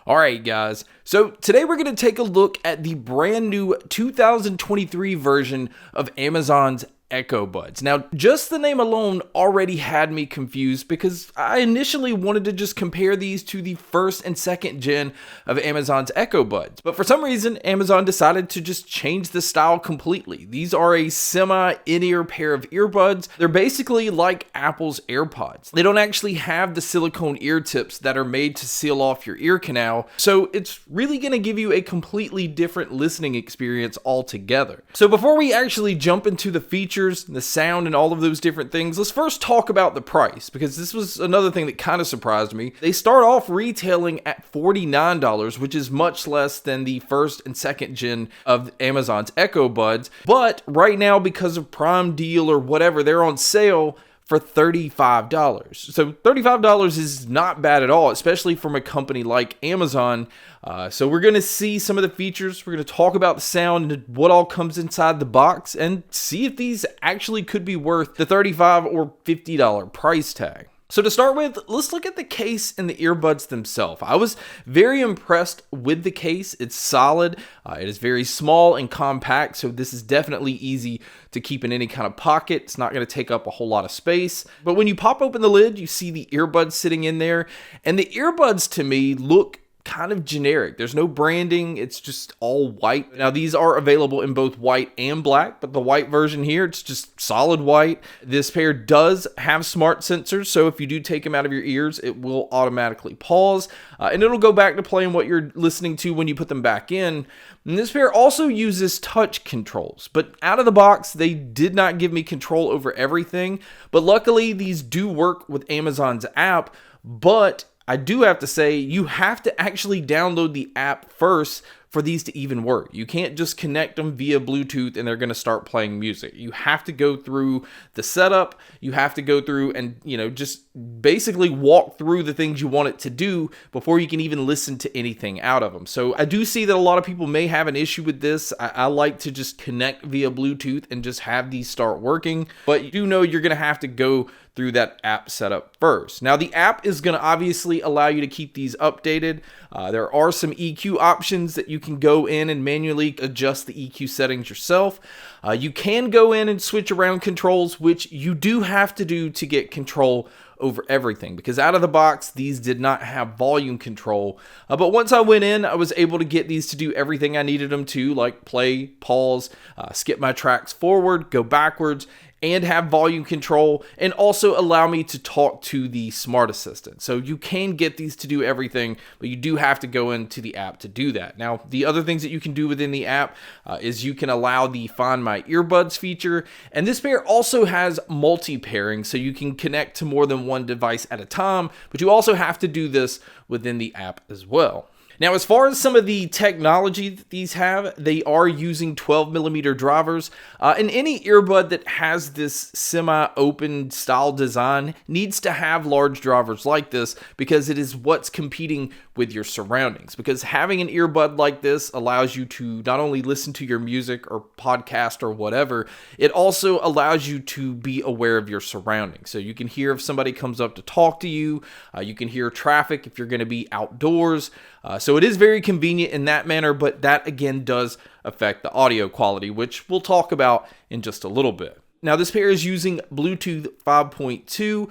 Alright guys, so today we're going to take a look at the brand new 2023 version of Amazon's Echo Buds. Now, just the name alone already had me confused because I initially wanted to just compare these to the first and second gen of Amazon's Echo Buds. But for some reason, Amazon decided to just change the style completely. These are a semi-in-ear pair of earbuds. They're basically like Apple's AirPods. They don't actually have the silicone ear tips that are made to seal off your ear canal, so it's really going to give you a completely different listening experience altogether. So before we actually jump into the features, the sound, and all of those different things, let's first talk about the price, because this was another thing that kind of surprised me. They start off retailing at $49, which is much less than the first and second gen of Amazon's Echo Buds, but right now, because of Prime Deal or whatever, they're on sale for $35. So $35 is not bad at all, especially from a company like Amazon. So we're going to see some of the features. We're going to talk about the sound and what all comes inside the box and see if these actually could be worth the $35 or $50 price tag. So to start with, let's look at the case and the earbuds themselves. I was very impressed with the case. It's solid. It is very small and compact, so this is definitely easy to keep in any kind of pocket. It's not going to take up a whole lot of space. But when you pop open the lid, you see the earbuds sitting in there, and the earbuds to me look kind of generic. There's no branding. It's just all white. Now, these are available in both white and black, but the white version here, it's just solid white. This pair does have smart sensors, so if you do take them out of your ears, it will automatically pause, and it'll go back to playing what you're listening to when you put them back in. And this pair also uses touch controls, but out of the box, they did not give me control over everything. But luckily, these do work with Amazon's app, but I do have to say, you have to actually download the app first for these to even work. You can't just connect them via Bluetooth and they're going to start playing music. You have to go through the setup. You have to go through and, just basically walk through the things you want it to do before you can even listen to anything out of them. So I do see that a lot of people may have an issue with this. I like to just connect via Bluetooth and just have these start working. But you do know you're going to have to go through that app setup first. Now, the app is going to obviously allow you to keep these updated. There are some EQ options that you can go in and manually adjust the EQ settings yourself. You can go in and switch around controls, which you do have to do to get control over everything, because out of the box, these did not have volume control. But once I went in, I was able to get these to do everything I needed them to, like play, pause, skip my tracks forward, go backwards, and have volume control, and also allow me to talk to the smart assistant. So you can get these to do everything, but you do have to go into the app to do that. Now, the other things that you can do within the app is you can allow the Find My Earbuds feature, and this pair also has multi-pairing, so you can connect to more than one device at a time, but you also have to do this within the app as well. Now, as far as some of the technology that these have, they are using 12mm drivers, and any earbud that has this semi-open style design needs to have large drivers like this, because it is what's competing with your surroundings. Because having an earbud like this allows you to not only listen to your music or podcast or whatever, it also allows you to be aware of your surroundings. So you can hear if somebody comes up to talk to you, you can hear traffic if you're going to be outdoors. So it is very convenient in that manner, but that again does affect the audio quality, which we'll talk about in just a little bit. Now, this pair is using Bluetooth 5.2.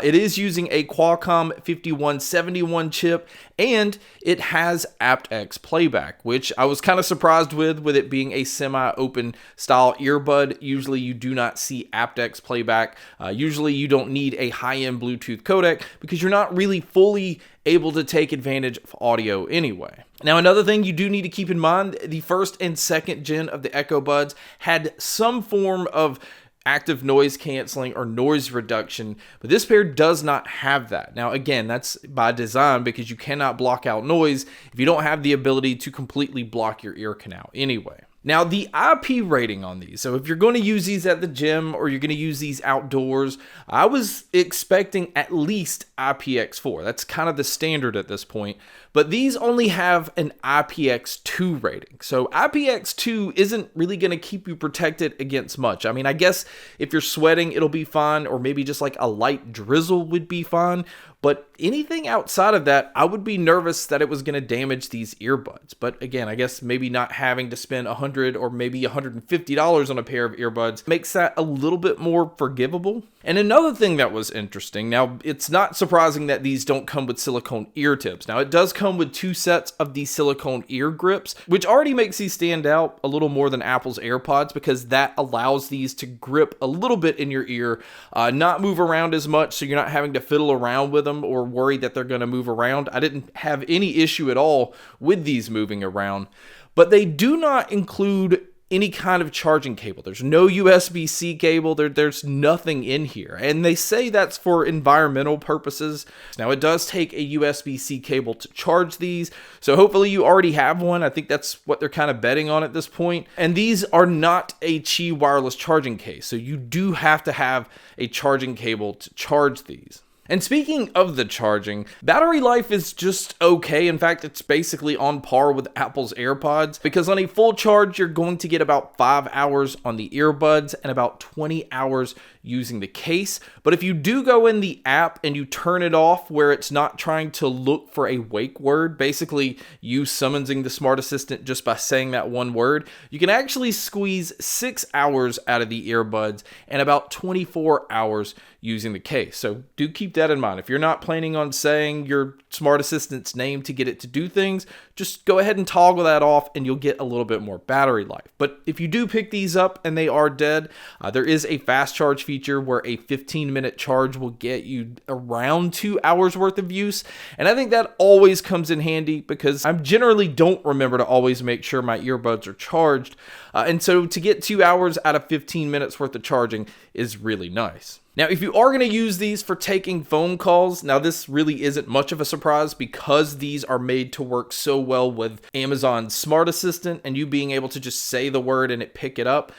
It is using a Qualcomm 5171 chip, and it has aptX playback, which I was kind of surprised with it being a semi-open style earbud. Usually you do not see aptX playback. Usually you don't need a high-end Bluetooth codec because you're not really fully able to take advantage of audio anyway. Now, another thing you do need to keep in mind, the first and second gen of the Echo Buds had some form of active noise canceling or noise reduction, but this pair does not have that. Now, again, that's by design because you cannot block out noise if you don't have the ability to completely block your ear canal anyway. Now, the IP rating on these, so if you're going to use these at the gym or you're going to use these outdoors, I was expecting at least IPX4. That's kind of the standard at this point. but these only have an IPX2 rating. So IPX2 isn't really going to keep you protected against much. I mean, I guess if you're sweating, it'll be fine, or maybe just like a light drizzle would be fine. But anything outside of that, I would be nervous that it was going to damage these earbuds. But again, I guess maybe not having to spend $100 or maybe $150 on a pair of earbuds makes that a little bit more forgivable. And another thing that was interesting, now it's not surprising that these don't come with silicone ear tips. Now it does come with 2 sets of these silicone ear grips, which already makes these stand out a little more than Apple's AirPods because that allows these to grip a little bit in your ear, not move around as much so you're not having to fiddle around with them or worry that they're going to move around. I didn't have any issue at all with these moving around, but they do not include any kind of charging cable. There's no USB-C cable. There's nothing in here. And they say that's for environmental purposes. Now, it does take a USB-C cable to charge these. So hopefully you already have one. I think that's what they're kind of betting on at this point. And these are not a Qi wireless charging case. So you do have to have a charging cable to charge these. And speaking of the charging, battery life is just okay. In fact, it's basically on par with Apple's AirPods because on a full charge, you're going to get about 5 hours on the earbuds and about 20 hours using the case. But if you do go in the app and you turn it off where it's not trying to look for a wake word, basically you summoning the smart assistant just by saying that one word, you can actually squeeze 6 hours out of the earbuds and about 24 hours using the case. So do keep that in mind. If you're not planning on saying your smart assistant's name to get it to do things, just go ahead and toggle that off and you'll get a little bit more battery life. But if you do pick these up and they are dead, there is a fast charge feature where a 15-minute charge will get you around 2 hours worth of use. And I think that always comes in handy because I generally don't remember to always make sure my earbuds are charged. And so to get 2 hours out of 15 minutes worth of charging is really nice. Now, if you are going to use these for taking phone calls, now this really isn't much of a surprise because these are made to work so well with Amazon's Smart Assistant and you being able to just say the word and it pick it up.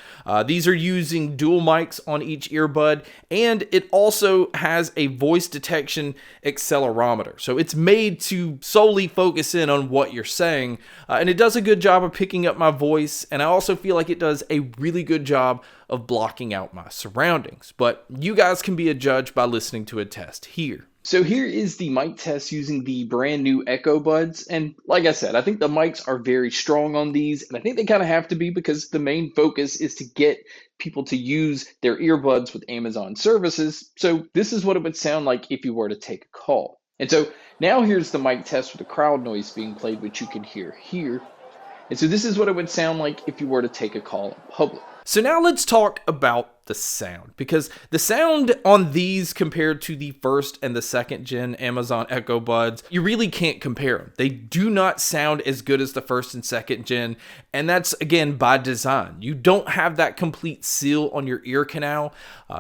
These are using dual mics on each earbud, and it also has a voice detection accelerometer. So it's made to solely focus in on what you're saying, and it does a good job of picking up my voice, and I also feel like it does a really good job of blocking out my surroundings. But you guys can be a judge by listening to a test here. So here is the mic test using the brand new Echo Buds. And like I said, I think the mics are very strong on these. And I think they kind of have to be because the main focus is to get people to use their earbuds with Amazon services. So this is what it would sound like if you were to take a call. And so now here's the mic test with the crowd noise being played, which you can hear here. And so this is what it would sound like if you were to take a call in public. So now let's talk about the sound, because the sound on these compared to the first and the second gen Amazon Echo Buds, you really can't compare them. They do not sound as good as the first and second gen, and that's again by design. You don't have that complete seal on your ear canal,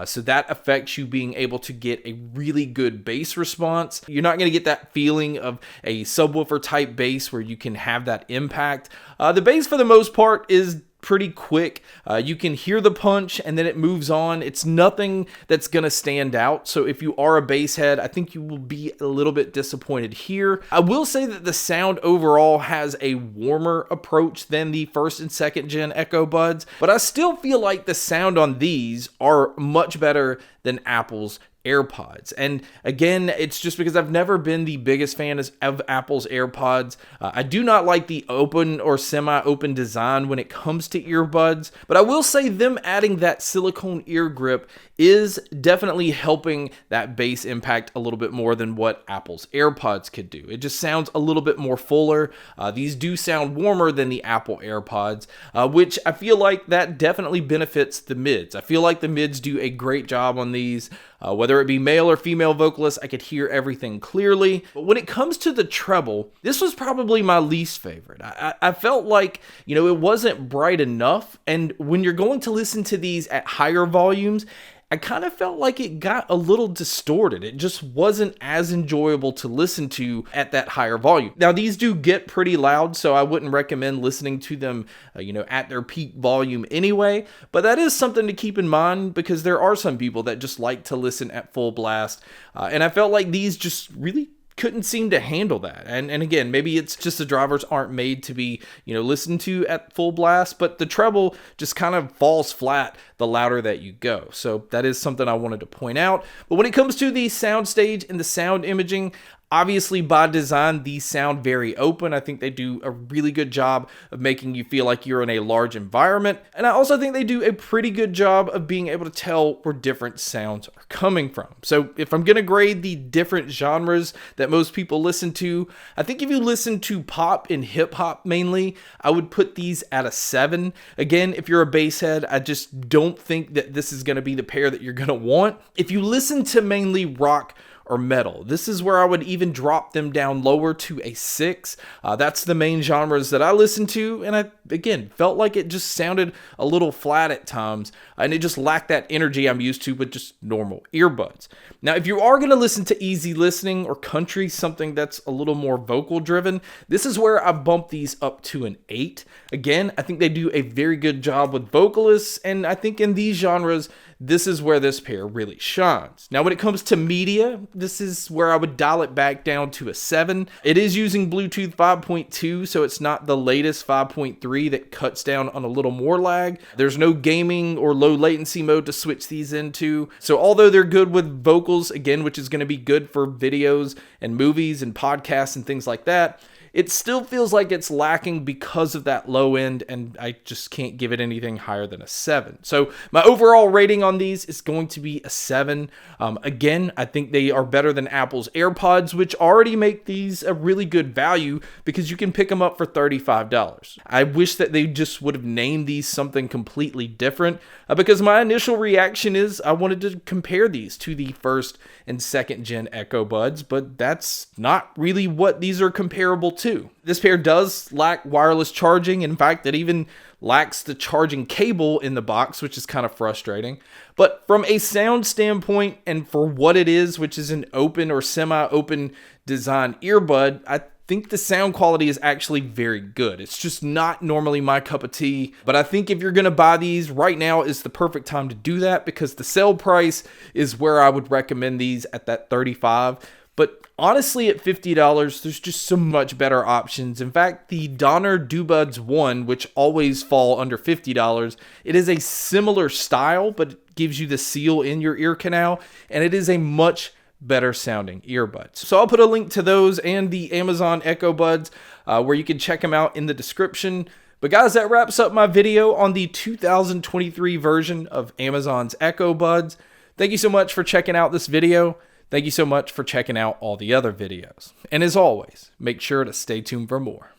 so that affects you being able to get a really good bass response. You're not going to get that feeling of a subwoofer type bass where you can have that impact. The bass for the most part is pretty quick. You can hear the punch and then it moves on. It's nothing that's going to stand out. So if you are a bass head, I think you will be a little bit disappointed here. I will say that the sound overall has a warmer approach than the first and second gen Echo Buds, but I still feel like the sound on these are much better than Apple's AirPods. And again, it's just because I've never been the biggest fan of Apple's AirPods. I do not like the open or semi-open design when it comes to earbuds, but I will say them adding that silicone ear grip is definitely helping that bass impact a little bit more than what Apple's AirPods could do. It just sounds a little bit more fuller. These do sound warmer than the Apple AirPods, which I feel like that definitely benefits the mids. I feel like the mids do a great job on these. Whether it be male or female vocalists, I could hear everything clearly. But when it comes to the treble, this was probably my least favorite. I felt like, it wasn't bright enough. And when you're going to listen to these at higher volumes, I kind of felt like it got a little distorted. It just wasn't as enjoyable to listen to at that higher volume. Now, these do get pretty loud, so I wouldn't recommend listening to them, at their peak volume anyway. But that is something to keep in mind because there are some people that just like to listen at full blast. And I felt like these just really couldn't seem to handle that. And again, maybe it's just the drivers aren't made to be, listened to at full blast, but the treble just kind of falls flat the louder that you go. So that is something I wanted to point out. But when it comes to the soundstage and the sound imaging, obviously, by design, these sound very open. I think they do a really good job of making you feel like you're in a large environment. And I also think they do a pretty good job of being able to tell where different sounds are coming from. So if I'm going to grade the different genres that most people listen to, I think if you listen to pop and hip hop mainly, I would put these at a 7. Again, if you're a bass head, I just don't think that this is going to be the pair that you're going to want. If you listen to mainly rock or metal, this is where I would even drop them down lower to a 6. That's the main genres that I listen to, and I, again, felt like it just sounded a little flat at times, and it just lacked that energy I'm used to with just normal earbuds. Now, if you are going to listen to easy listening or country, something that's a little more vocal driven, this is where I bump these up to an 8. Again, I think they do a very good job with vocalists, and I think in these genres, this is where this pair really shines. Now, when it comes to media, this is where I would dial it back down to a 7. It is using Bluetooth 5.2, so it's not the latest 5.3 that cuts down on a little more lag. There's no gaming or low latency mode to switch these into. So although they're good with vocals, again, which is going to be good for videos and movies and podcasts and things like that, it still feels like it's lacking because of that low end, and I just can't give it anything higher than a 7. So my overall rating on these is going to be a 7. Again, I think they are better than Apple's AirPods, which already make these a really good value because you can pick them up for $35. I wish that they just would have named these something completely different because my initial reaction is I wanted to compare these to the first and second gen Echo Buds, but that's not really what these are comparable to. This pair does lack wireless charging. In fact, it even lacks the charging cable in the box, which is kind of frustrating. But from a sound standpoint and for what it is, which is an open or semi-open design earbud, I think the sound quality is actually very good. It's just not normally my cup of tea, but I think if you're going to buy these, right now is the perfect time to do that because the sale price is where I would recommend these at that $35. But honestly, at $50, there's just so much better options. In fact, the Donner Dubuds 1, which always fall under $50, it is a similar style, but it gives you the seal in your ear canal, and it is a much better sounding earbuds. So I'll put a link to those and the Amazon Echo Buds where you can check them out in the description. But guys, that wraps up my video on the 2023 version of Amazon's Echo Buds. Thank you so much for checking out this video. Thank you so much for checking out all the other videos. And as always, make sure to stay tuned for more.